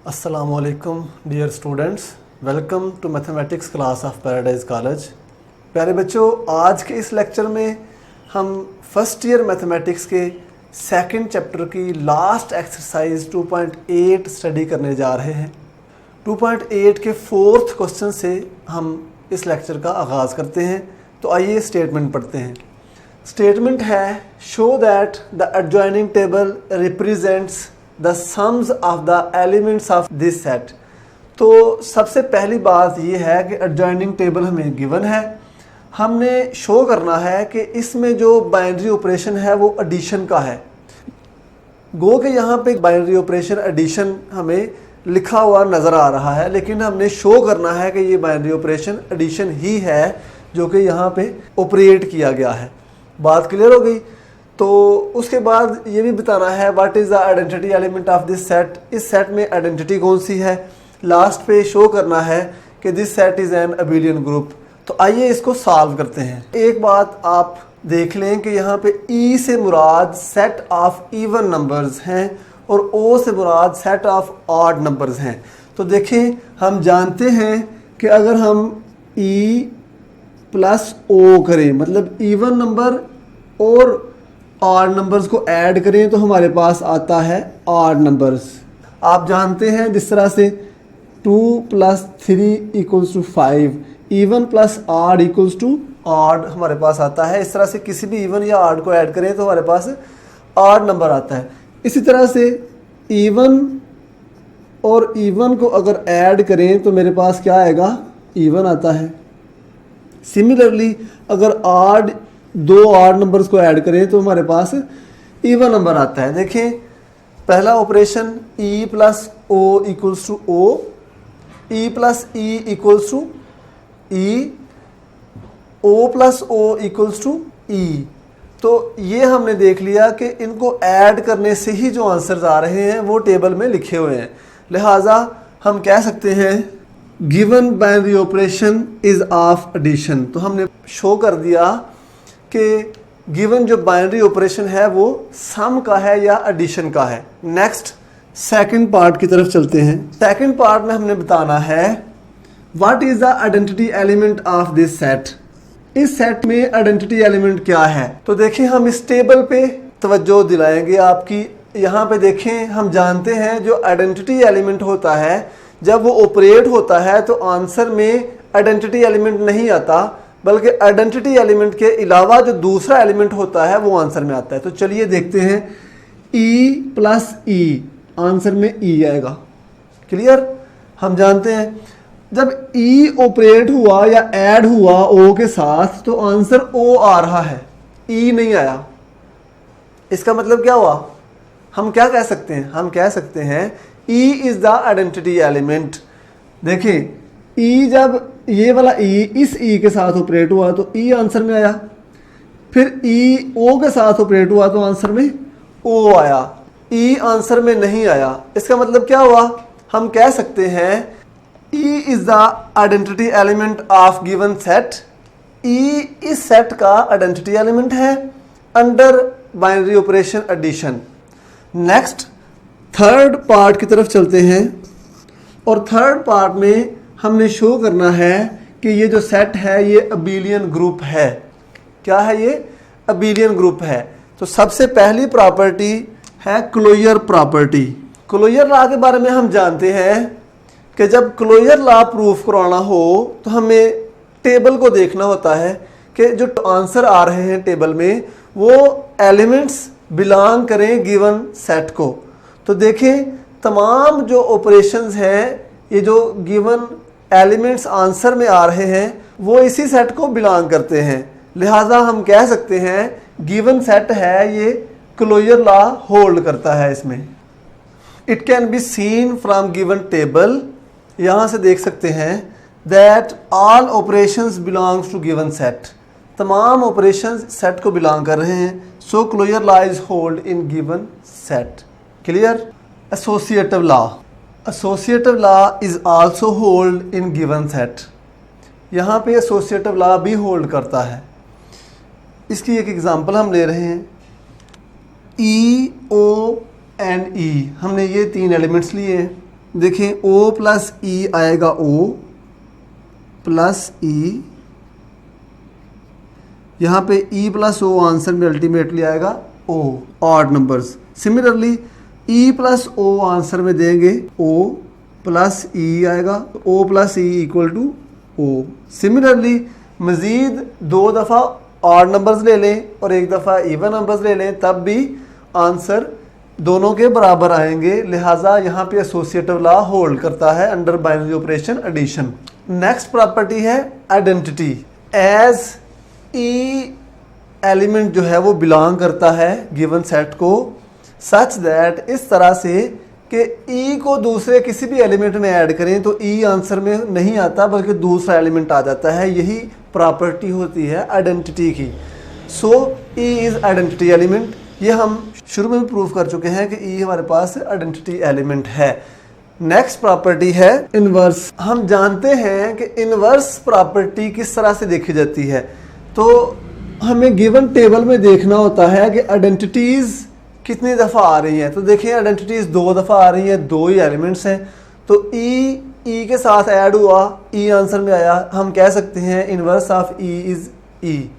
अस्सलामुअलैकुम dear students, welcome to mathematics class of Paradise College. प्यारे बच्चों, आज के इस लेक्चर में हम फर्स्ट ईयर मैथमेटिक्स के सेकंड चैप्टर की लास्ट एक्सरसाइज 2.8 स्टडी करने जा रहे हैं। 2.8 के फोर्थ क्वेश्चन से हम इस लेक्चर का आगाज़ करते हैं। तो आइए स्टेटमेंट पढ़ते हैं। स्टेटमेंट है, show that the adjoining table represents the sums of the elements of this set. तो सबसे पहली बात यह है कि एडजॉइनिंग टेबल हमें गिवन है, हमने शो करना है कि इसमें जो बाइनरी ऑपरेशन है वो एडिशन का है। गो के यहाँ पे बाइनरी ऑपरेशन एडिशन हमें लिखा हुआ नज़र आ रहा है, लेकिन हमने शो करना है कि ये बाइनरी ऑपरेशन एडिशन ही है जो कि यहाँ पे ऑपरेट किया गया है। बात क्लियर हो गई। तो उसके बाद ये भी बताना है what is the identity element of this set. इस सेट में आइडेंटिटी कौन सी है। लास्ट पे शो करना है कि this set is an abelian group. तो आइए इसको सॉल्व करते हैं। एक बात आप देख लें कि यहाँ पे ई से मुराद सेट ऑफ इवन नंबर्स हैं और ओ से मुराद सेट ऑफ ऑड नंबर्स हैं। तो देखें, हम जानते हैं कि अगर हम ई प्लस ओ करें, मतलब इवन नंबर और ऑड नंबर्स को ऐड करें तो हमारे पास आता है ऑड नंबर्स। आप जानते हैं जिस तरह से 2 + 3 = 5, even plus odd equals to odd हमारे पास आता है। इस तरह से किसी भी इवन या ऑड को ऐड करें तो हमारे पास ऑड नंबर आता है। इसी तरह से इवन और इवन को अगर ऐड करें तो मेरे पास क्या आएगा, इवन आता है। सिमिलरली अगर ऑड दो ऑड नंबर्स को ऐड करें तो हमारे पास इवन नंबर आता है। देखें, पहला operation E plus O equals to O, E plus E equals to E, O plus O equals to E. तो ये हमने देख लिया कि इनको ऐड करने से ही जो आंसर्स आ रहे हैं वो टेबल में लिखे हुए हैं। लिहाजा हम कह सकते हैं given binary operation is of addition. तो हमने शो कर दिया कि गिवन जो बाइनरी ऑपरेशन है वो सम का है या एडिशन का है। नेक्स्ट सेकंड पार्ट की तरफ चलते हैं। सेकंड पार्ट में हमने बताना है what is the identity element of this set. इस सेट में आइडेंटिटी एलिमेंट क्या है। तो देखिए, हम इस टेबल पे तवज्जो दिलाएंगे आपकी। यहाँ पे देखें, हम जानते हैं जो आइडेंटिटी एलिमेंट होता है जब वो ऑपरेट होता है तो आंसर में आइडेंटिटी एलिमेंट नहीं आता, बल्कि आइडेंटिटी एलिमेंट के अलावा जो दूसरा एलिमेंट होता है वो आंसर में आता है। तो चलिए देखते हैं, ई प्लस ई, आंसर में ई आएगा। क्लियर। हम जानते हैं जब ई ऑपरेट हुआ या ऐड हुआ ओ के साथ तो आंसर ओ आ रहा है, ई नहीं आया। इसका मतलब क्या हुआ, हम क्या कह सकते हैं, हम कह सकते हैं E is the identity element. देखिए, ई जब ये वाला ई इस ई के साथ ऑपरेट हुआ तो ई आंसर में आया, फिर ई ओ के साथ ऑपरेट हुआ तो आंसर में ओ आया, ई आंसर में नहीं आया। इसका मतलब क्या हुआ, हम कह सकते हैं E is the identity element of given set. E इस सेट का आइडेंटिटी एलिमेंट है under binary operation addition. Next third part की तरफ चलते हैं और थर्ड पार्ट में हमने शो करना है कि ये जो सेट है ये अबेलियन ग्रुप है। क्या है ये, अबेलियन ग्रुप है। तो सबसे पहली प्रॉपर्टी है क्लोजर प्रॉपर्टी। क्लोजर लॉ के बारे में हम जानते हैं कि जब क्लोजर लॉ प्रूफ करवाना हो तो हमें टेबल को देखना होता है कि जो आंसर आ रहे हैं टेबल में वो एलिमेंट्स बिलोंग करें गिवन सेट को। तो देखें, तमाम जो ऑपरेशंस हैं, ये जो गिवन एलिमेंट्स आंसर में आ रहे हैं वो इसी सेट को बिलोंग करते हैं। लिहाजा हम कह सकते हैं गिवन सेट है ये क्लोजर लॉ होल्ड करता है इसमें। It can be seen from given table, यहाँ से देख सकते हैं that all operations belongs to given set. तमाम ऑपरेशंस सेट को बिलोंग कर रहे हैं। So closure law is hold in given set. Clear. Associative law, associative law is also hold in given set. यहाँ पे एसोसिएटिव लॉ भी hold करता है। इसकी एक एग्जांपल हम ले रहे हैं, ई ओ एंड ई। हमने ये तीन एलिमेंट्स लिए हैं। देखें O प्लस ई आएगा O प्लस ई, यहाँ पे E प्लस O आंसर में अल्टीमेटली आएगा O, odd numbers. Similarly E plus O answer में देंगे O प्लस ई आएगा, O plus E equal to O। Similarly मज़ीद 2 दफ़ा ऑड नंबर्स ले लें और 1 दफ़ा इवन नंबर्स ले लें, तब भी आंसर दोनों के बराबर आएंगे। लिहाजा यहाँ पे एसोसिएटिव लॉ होल्ड करता है under binary operation addition. Next property है आइडेंटिटी। एज ई एलिमेंट जो है वो बिलोंग करता है गिवन सेट को, सच दैट इस तरह से कि ई को दूसरे किसी भी एलिमेंट में ऐड करें तो ई आंसर में नहीं आता बल्कि दूसरा एलिमेंट आ जाता है। यही प्रॉपर्टी होती है आइडेंटिटी की। सो ई इज़ आइडेंटिटी एलिमेंट। ये हम शुरू में भी प्रूव कर चुके हैं कि ई हमारे पास आइडेंटिटी एलिमेंट है। नेक्स्ट प्रॉपर्टी है इन्वर्स। हम जानते हैं कि इन्वर्स प्रॉपर्टी किस तरह से देखी जाती है, तो हमें गिवन टेबल में देखना होता है कि आइडेंटिटीज़ कितनी दफ़ा आ रही हैं। तो देखिए आइडेंटिटीज़ 2 दफ़ा आ रही हैं, 2 ही एलिमेंट्स हैं, तो ई के साथ ऐड हुआ, ई आंसर में आया। हम कह सकते हैं inverse of E is E,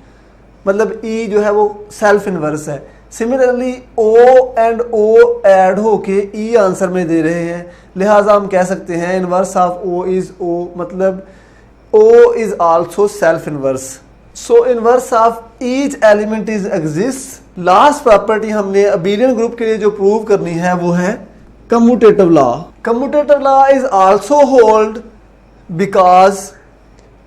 मतलब ई जो है वो सेल्फ इन्वर्स है। Similarly O and O add होके ई आंसर में दे रहे हैं, लिहाजा हम कह सकते हैं inverse of O is O, मतलब O is also self inverse. So inverse of each element is exist. Last property हमने अबेलियन ग्रुप के लिए जो प्रूव करनी है वो है commutative law. Commutative law is also hold because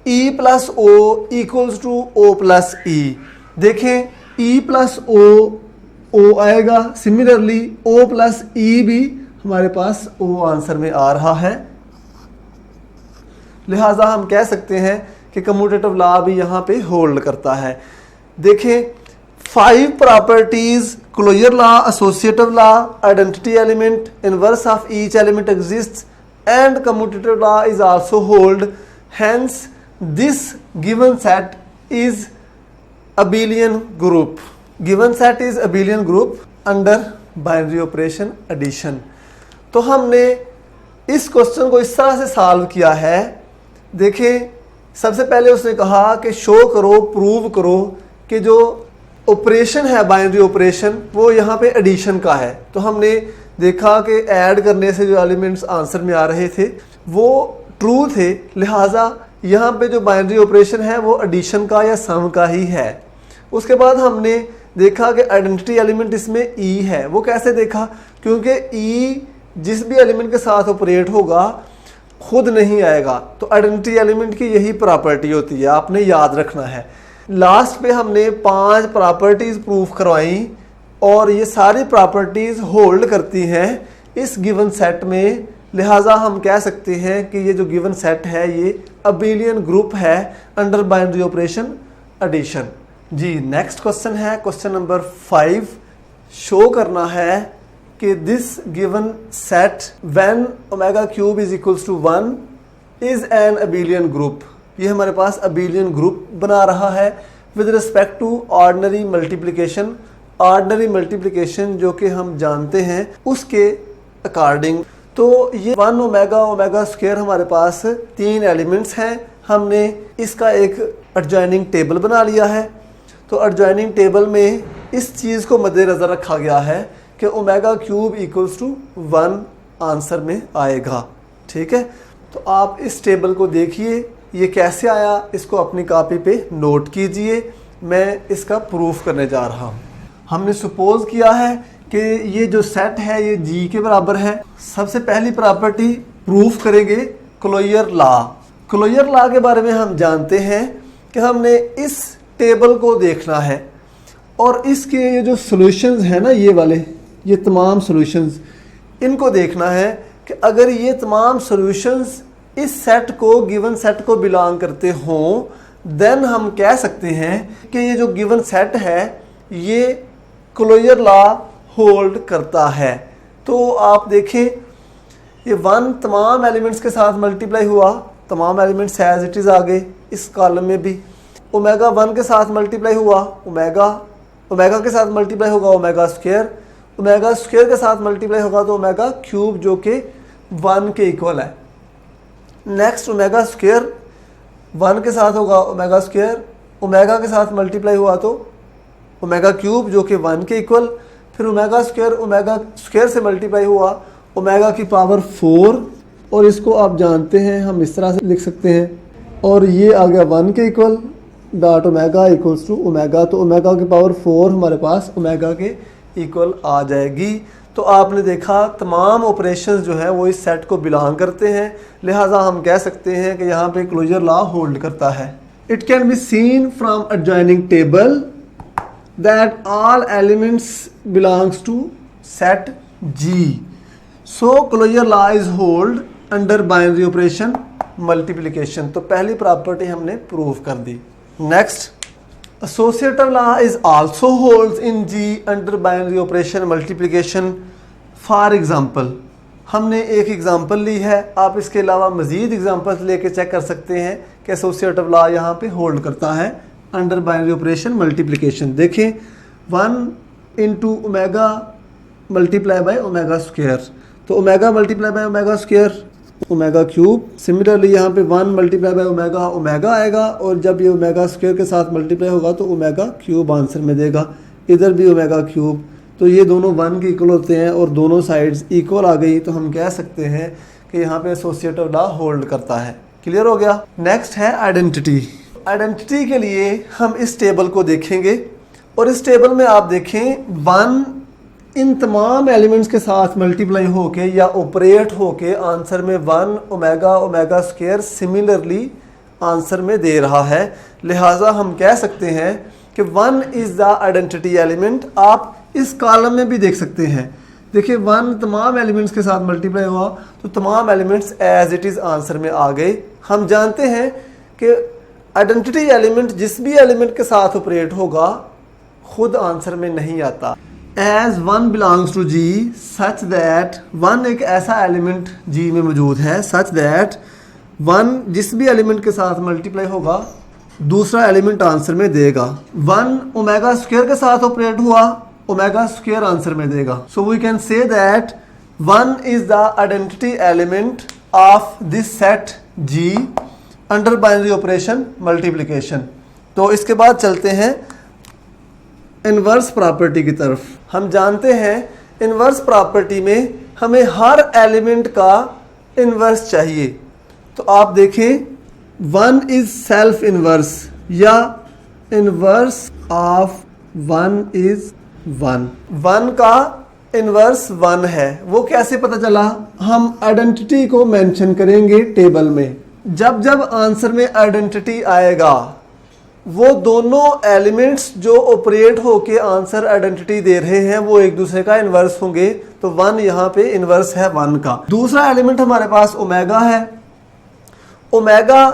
E plus O equals to O plus E. देखें E plus ओ आएगा, सिमिलरली ओ प्लस ई भी हमारे पास ओ आंसर में आ रहा है, लिहाजा हम कह सकते हैं कि कम्यूटेटिव लॉ भी यहाँ पे होल्ड करता है। देखें 5 properties closure law, associative law, identity element, inverse of each element exist and commutative law is also hold. Hence this given set is abelian group. Given set is abelian group under binary operation addition. तो हमने इस question को इस तरह से solve किया है। देखिए सबसे पहले उसने कहा कि शो करो, प्रूव करो कि जो ऑपरेशन है बाइनरी ऑपरेशन वो यहाँ पे एडिशन का है। तो हमने देखा कि ऐड करने से जो एलिमेंट्स आंसर में आ रहे थे वो ट्रू थे, लिहाजा यहाँ पे जो बाइनरी ऑपरेशन है वो एडिशन का या सम का ही है। उसके बाद हमने देखा कि आइडेंटिटी एलिमेंट इसमें ई है। वो कैसे देखा, क्योंकि ई जिस भी एलिमेंट के साथ ऑपरेट होगा खुद नहीं आएगा, तो आइडेंटिटी एलिमेंट की यही प्रॉपर्टी होती है, आपने याद रखना है। लास्ट पे हमने 5 प्रॉपर्टीज प्रूफ करवाई और ये सारी प्रॉपर्टीज होल्ड करती हैं इस गिवन सेट में, लिहाजा हम कह सकते हैं कि ये जो गिवन सेट है ये अबेलियन ग्रुप है अंडर बाइनरी ऑपरेशन एडिशन। जी नेक्स्ट क्वेश्चन है क्वेश्चन नंबर 5। शो करना है कि this given set when omega cube is equals to 1 is an abelian group. ये हमारे पास अबेलियन ग्रुप बना रहा है with respect to ordinary multiplication. Ordinary multiplication जो कि हम जानते हैं उसके अकॉर्डिंग। तो ये 1 ओमेगा स्क्वायर हमारे पास 3 एलिमेंट्स हैं। हमने इसका एक एडजॉइनिंग टेबल बना लिया है। तो एडजॉइनिंग टेबल में इस चीज़ को मद्देनज़र रखा गया है कि omega cube equals to 1 answer में आएगा। ठीक है, तो आप इस टेबल को देखिए ये कैसे आया, इसको अपनी कॉपी पे नोट कीजिए। मैं इसका प्रूफ करने जा रहा हूँ। हमने सपोज किया है कि ये जो सेट है ये जी के बराबर है। सबसे पहली प्रॉपर्टी प्रूफ करेंगे क्लोजर लॉ। क्लोजर लॉ के बारे में हम जानते हैं कि हमने इस टेबल को देखना है और इसके ये जो सॉल्यूशंस हैं ना, ये वाले ये तमाम सॉल्यूशंस, इनको देखना है कि अगर ये तमाम सॉल्यूशंस इस सेट को गिवन सेट को बिलोंग करते हों, देन हम कह सकते हैं कि ये जो गिवन सेट है ये क्लोजर लॉ होल्ड करता है। तो आप देखें ये 1 तमाम एलिमेंट्स के साथ मल्टीप्लाई हुआ, तमाम एलिमेंट्स एज इट इज़ आ गए इस कॉलम में भी। ओमेगा 1 के साथ मल्टीप्लाई हुआ, ओमेगा के साथ मल्टीप्लाई होगा ओमेगा स्क्वायर के साथ मल्टीप्लाई होगा तो ओमेगा क्यूब जो कि 1 के इक्वल है। नेक्स्ट ओमेगा स्क्वायर 1 के साथ होगा ओमेगा स्क्वायर, ओमेगा के साथ मल्टीप्लाई हुआ तो ओमेगा क्यूब जो कि 1 के इक्वल, फिर ओमेगा स्क्वायर से मल्टीप्लाई हुआ ओमेगा की पावर 4, और इसको आप जानते हैं हम इस तरह से लिख सकते हैं, और ये आ गया 1 के equal dot omega equals to omega, तो ओमेगा की पावर 4 हमारे पास ओमेगा के इक्वल आ जाएगी। तो आपने देखा तमाम ऑपरेशंस जो है वो इस सेट को बिलोंग करते हैं, लिहाजा हम कह सकते हैं कि यहाँ पे क्लोजर लॉ होल्ड करता है। It can be seen from adjoining table that all elements belongs to set G, so closure law is hold under binary operation multiplication. तो पहली प्रॉपर्टी हमने प्रूव कर दी। Next, associative law is also holds in G under binary operation multiplication. For example, हमने एक example ली है, आप इसके अलावा मज़ीद एग्जांपल्स लेके चेक कर सकते हैं कि associative law यहाँ पे होल्ड करता है अंडर बाइनरी ऑपरेशन मल्टीप्लिकेशन। देखें 1 into omega multiply by omega square, तो omega multiply by omega square omega cube. Similarly यहाँ पे 1 मल्टीप्लाई बाय ओमेगा ओमेगा आएगा, और जब ये ओमेगा स्क्वायर के साथ मल्टीप्लाई होगा तो ओमेगा क्यूब आंसर में देगा, इधर भी ओमेगा क्यूब। तो ये दोनों 1 के इक्वल होते हैं और दोनों साइड्स इक्वल आ गई, तो हम कह सकते हैं कि यहाँ पे एसोसिएटिव लॉ होल्ड करता है। क्लियर हो गया। नेक्स्ट है आइडेंटिटी। आइडेंटिटी के लिए हम इस टेबल को देखेंगे, और इस टेबल में आप देखें 1 इन तमाम एलिमेंट्स के साथ मल्टीप्लाई होके या ऑपरेट होके आंसर में 1 ओमेगा स्क्वायर सिमिलरली आंसर में दे रहा है। लिहाजा हम कह सकते हैं कि 1 इज़ द आइडेंटिटी एलिमेंट। आप इस कॉलम में भी देख सकते हैं, देखिए 1 तमाम एलिमेंट्स के साथ मल्टीप्लाई हुआ तो तमाम elements as it is answer में आ गए। हम जानते हैं कि आइडेंटिटी एलिमेंट जिस भी एलिमेंट के साथ ऑपरेट होगा खुद आंसर में नहीं आता। As 1 belongs to G such that 1 एक ऐसा एलिमेंट G में मौजूद है सच दैट 1 जिस भी एलिमेंट के साथ मल्टीप्लाई होगा दूसरा एलिमेंट आंसर में देगा। 1 ओमेगा स्क्वायर के साथ ऑपरेट हुआ, ओमेगा स्क्वायर आंसर में देगा। So we can say that 1 is the identity element of this set G under binary operation multiplication. तो इसके बाद चलते हैं इन्वर्स प्रॉपर्टी की तरफ। हम जानते हैं इन्वर्स प्रॉपर्टी में हमें हर एलिमेंट का इन्वर्स चाहिए। तो आप देखें 1 इज सेल्फ इन्वर्स या इन्वर्स ऑफ 1 इज 1 का इन्वर्स 1 है। वो कैसे पता चला? हम आइडेंटिटी को मेंशन करेंगे टेबल में। जब जब आंसर में आइडेंटिटी आएगा वो दोनों एलिमेंट्स जो ऑपरेट होके आंसर आइडेंटिटी दे रहे हैं वो एक दूसरे का इन्वर्स होंगे। तो 1 यहाँ पे इन्वर्स है 1 का। दूसरा एलिमेंट हमारे पास ओमेगा है। ओमेगा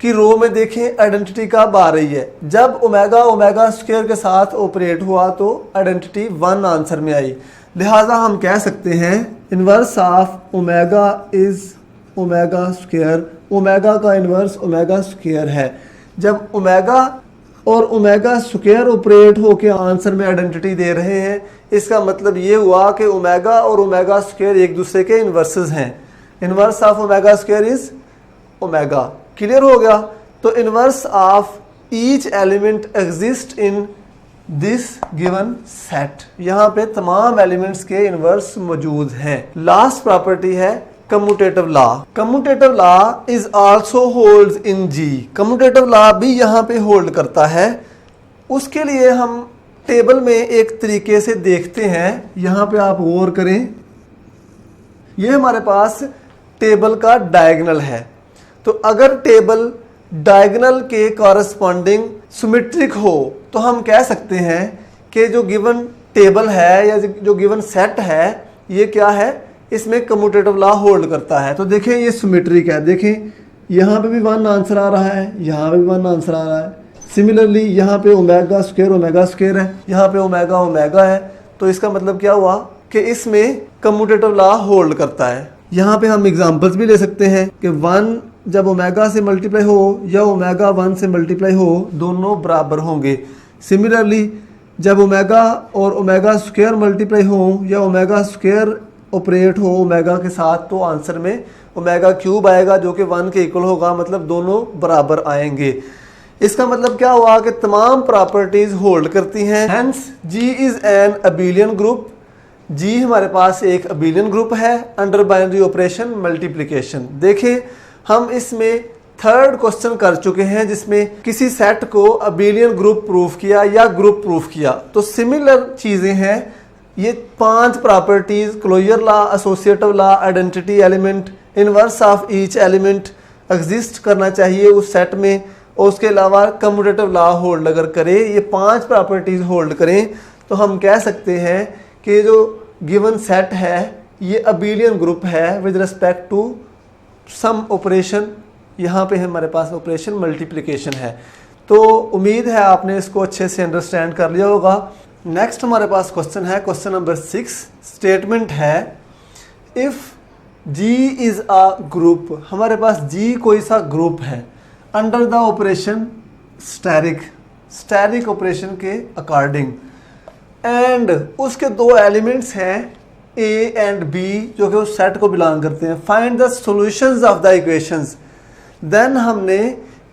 की रो में देखें आइडेंटिटी कब आ रही है? जब ओमेगा स्क्वायर के साथ ऑपरेट हुआ तो आइडेंटिटी 1 आंसर में आई। लिहाजा हम कह सकते हैं inverse of omega is omega square. Omega का इन्वर्स ओमेगा स्क्वायर है। जब ओमेगा और ओमेगा स्क्वायर ऑपरेट होके आंसर में आइडेंटिटी दे रहे हैं इसका मतलब ये हुआ कि ओमेगा और ओमेगा स्क्वायर एक दूसरे के इन्वर्सेस हैं। Inverse of omega square is omega. Clear हो गया? तो inverse of each element exist in this given set. यहाँ पे तमाम एलिमेंट्स के इन्वर्स मौजूद हैं। लास्ट प्रॉपर्टी है commutative law. Commutative law is also holds in G। Commutative law भी यहाँ पे होल्ड करता है। उसके लिए हम टेबल में एक तरीके से देखते हैं। यहाँ पे आप गौर करें, ये हमारे पास टेबल का डायगोनल है। तो अगर टेबल डायगोनल के कॉरस्पॉन्डिंग सिमेट्रिक हो तो हम कह सकते हैं कि जो गिवन टेबल है या जो गिवन सेट है ये क्या है, इसमें कम्यूटेटिव लॉ होल्ड करता है। तो देखें ये सिमेट्रिक है। देखें यहाँ पे भी 1 आंसर आ रहा है, यहाँ पे भी 1 आंसर आ रहा है। सिमिलरली यहाँ पे ओमेगा स्क्वायर है, यहाँ पे ओमेगा है। तो इसका मतलब क्या हुआ कि इसमें कम्यूटेटिव लॉ होल्ड करता है। यहाँ पे हम एग्जांपल्स भी ले सकते हैं कि 1 जब ओमेगा से मल्टीप्लाई हो या ओमेगा 1 से मल्टीप्लाई हो दोनों बराबर होंगे। सिमिलरली जब ओमेगा और ओमेगा स्क्वायर मल्टीप्लाई हो या ओमेगा स्क्वायर ऑपरेट हो ओमेगा के साथ तो आंसर में ओमेगा क्यूब आएगा जो कि 1 के इक्वल होगा, मतलब दोनों बराबर आएंगे। इसका मतलब क्या हुआ कि तमाम प्रॉपर्टीज होल्ड करती हैं। Hence G is an abelian group. G हमारे पास एक अबिलियन ग्रुप है अंडर बाइनरी ऑपरेशन मल्टीप्लिकेशन। देखिए हम इसमें थर्ड क्वेश्चन कर चुके हैं जिसमें किसी सेट को अबिलियन ग्रुप प्रूफ किया या ग्रुप प्रूफ किया। तो सिमिलर चीजें हैं ये 5 properties, closure law, associative law, identity element, inverse of each element exist करना चाहिए उस सेट में, और उसके अलावा कम्यूटेटिव लॉ होल्ड अगर करे, ये 5 प्रॉपर्टीज होल्ड करें तो हम कह सकते हैं कि जो गिवन सेट है ये अबिलियन ग्रुप है with respect to some operation. यहाँ पे हमारे पास ऑपरेशन मल्टीप्लिकेशन है। तो उम्मीद है आपने इसको अच्छे से अंडरस्टैंड कर लिया होगा। नेक्स्ट हमारे पास क्वेश्चन है, क्वेश्चन नंबर 6। स्टेटमेंट है if G is a group, हमारे पास जी कोई सा ग्रुप है under the operation asterisk operation के अकॉर्डिंग, एंड उसके 2 एलिमेंट्स हैं ए एंड बी जो कि उस सेट को बिलोंग करते हैं। Find the solutions of the equations. Then हमने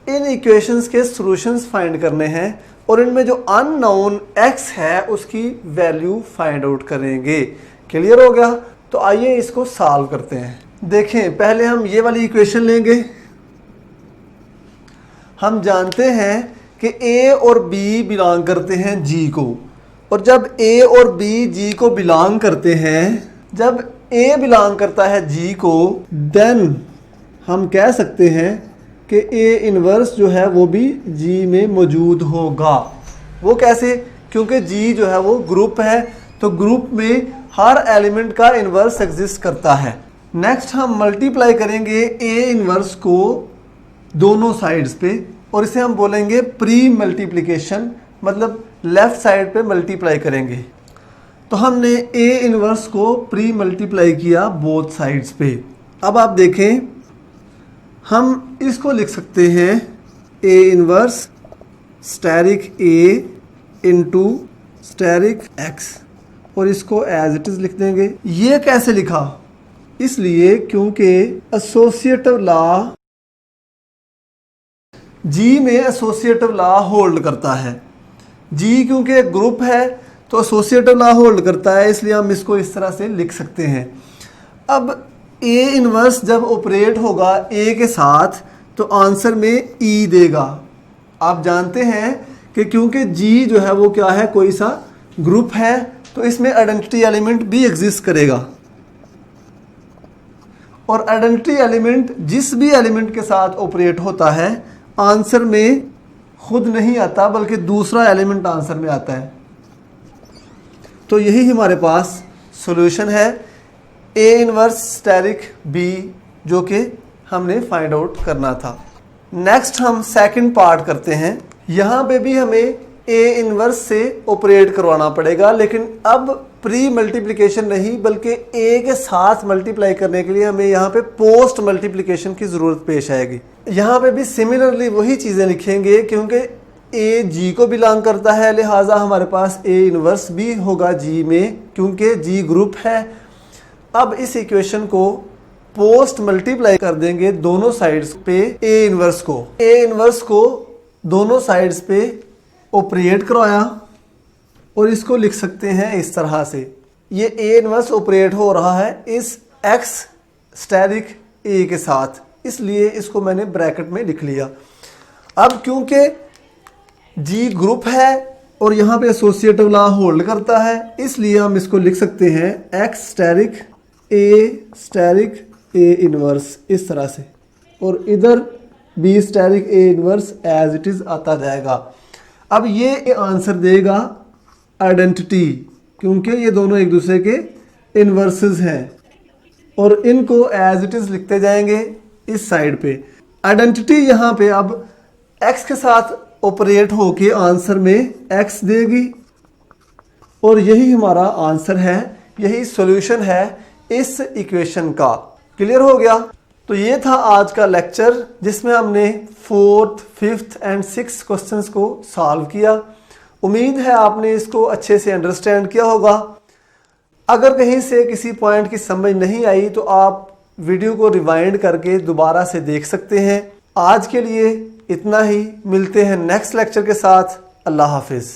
इन इक्वेशंस के सॉल्यूशंस फाइंड करने हैं और इनमें जो अननोन x है उसकी वैल्यू फाइंड आउट करेंगे। क्लियर हो गया? तो आइए इसको सॉल्व करते हैं। देखें पहले हम ये वाली इक्वेशन लेंगे। हम जानते हैं कि a और b बिलोंग करते हैं g को, और जब a और b g को बिलोंग करते हैं, जब a बिलोंग करता है g को, देन हम कह सकते हैं कि A इन्वर्स जो है वो भी G में मौजूद होगा। वो कैसे? क्योंकि G जो है वो ग्रुप है, तो ग्रुप में हर एलिमेंट का इन्वर्स एग्जिस्ट करता है। नेक्स्ट हम मल्टीप्लाई करेंगे A इन्वर्स को दोनों साइड्स पे, और इसे हम बोलेंगे प्री मल्टीप्लिकेशन, मतलब लेफ्ट साइड पे मल्टीप्लाई करेंगे। तो हमने A इन्वर्स को प्री मल्टीप्लाई किया बोथ साइड्स पे। अब आप देखें हम इसको लिख सकते हैं A inverse asterisk A into asterisk X, और इसको एज इट इज़ लिख देंगे। ये कैसे लिखा? इसलिए क्योंकि एसोसिएटिव लॉ G में एसोसिएटिव लॉ होल्ड करता है। G क्योंकि एक ग्रुप है तो एसोसिएटिव लॉ होल्ड करता है, इसलिए हम इसको इस तरह से लिख सकते हैं। अब A इन्वर्स जब ऑपरेट होगा A के साथ तो आंसर में E देगा। आप जानते हैं कि क्योंकि G जो है वो क्या है, कोई सा ग्रुप है, तो इसमें आइडेंटिटी एलिमेंट भी एग्जिस्ट करेगा, और आइडेंटिटी एलिमेंट जिस भी एलिमेंट के साथ ऑपरेट होता है आंसर में खुद नहीं आता बल्कि दूसरा एलिमेंट आंसर में आता है। तो यही हमारे पास सॉल्यूशन है A इन्वर्स स्टैरिक B, जो कि हमने फाइंड आउट करना था। नेक्स्ट हम सेकंड पार्ट करते हैं। यहाँ पे भी हमें A इन्वर्स से ऑपरेट करवाना पड़ेगा, लेकिन अब प्री मल्टीप्लिकेशन नहीं बल्कि A के साथ मल्टीप्लाई करने के लिए हमें यहाँ पे पोस्ट मल्टीप्लिकेशन की ज़रूरत पेश आएगी। यहाँ पे भी सिमिलरली वही चीज़ें लिखेंगे, क्योंकि A G को बिलोंग करता है, लिहाजा हमारे पास A इन्वर्स भी होगा G में, क्योंकि G ग्रुप है। अब इस इक्वेशन को पोस्ट मल्टीप्लाई कर देंगे दोनों साइड्स पे A इन्वर्स को। A इन्वर्स को दोनों साइड्स पे ऑपरेट करवाया और इसको लिख सकते हैं इस तरह से। ये A इन्वर्स ऑपरेट हो रहा है इस X स्टैरिक A के साथ, इसलिए इसको मैंने ब्रैकेट में लिख लिया। अब क्योंकि G ग्रुप है और यहाँ पे एसोसिएटिव लॉ होल्ड करता है, इसलिए हम इसको लिख सकते हैं X स्टैरिक A इन्वर्स इस तरह से, और इधर B asterisk A inverse as it is आता जाएगा। अब ये आंसर देगा आइडेंटिटी, क्योंकि ये दोनों एक दूसरे के इन्वर्सेस हैं, और इनको एज इट इज़ लिखते जाएंगे इस साइड पे। आइडेंटिटी यहाँ पे अब X के साथ ऑपरेट होके आंसर में X देगी, और यही हमारा आंसर है, यही सॉल्यूशन है इस इक्वेशन का। क्लियर हो गया? तो ये था आज का लेक्चर जिसमें हमने 4th, 5th and 6th questions को सॉल्व किया। उम्मीद है आपने इसको अच्छे से अंडरस्टैंड किया होगा। अगर कहीं से किसी पॉइंट की समझ नहीं आई तो आप वीडियो को रिवाइंड करके दोबारा से देख सकते हैं। आज के लिए इतना ही, मिलते हैं नेक्स्ट लेक्चर के साथ। अल्लाह हाफिज़।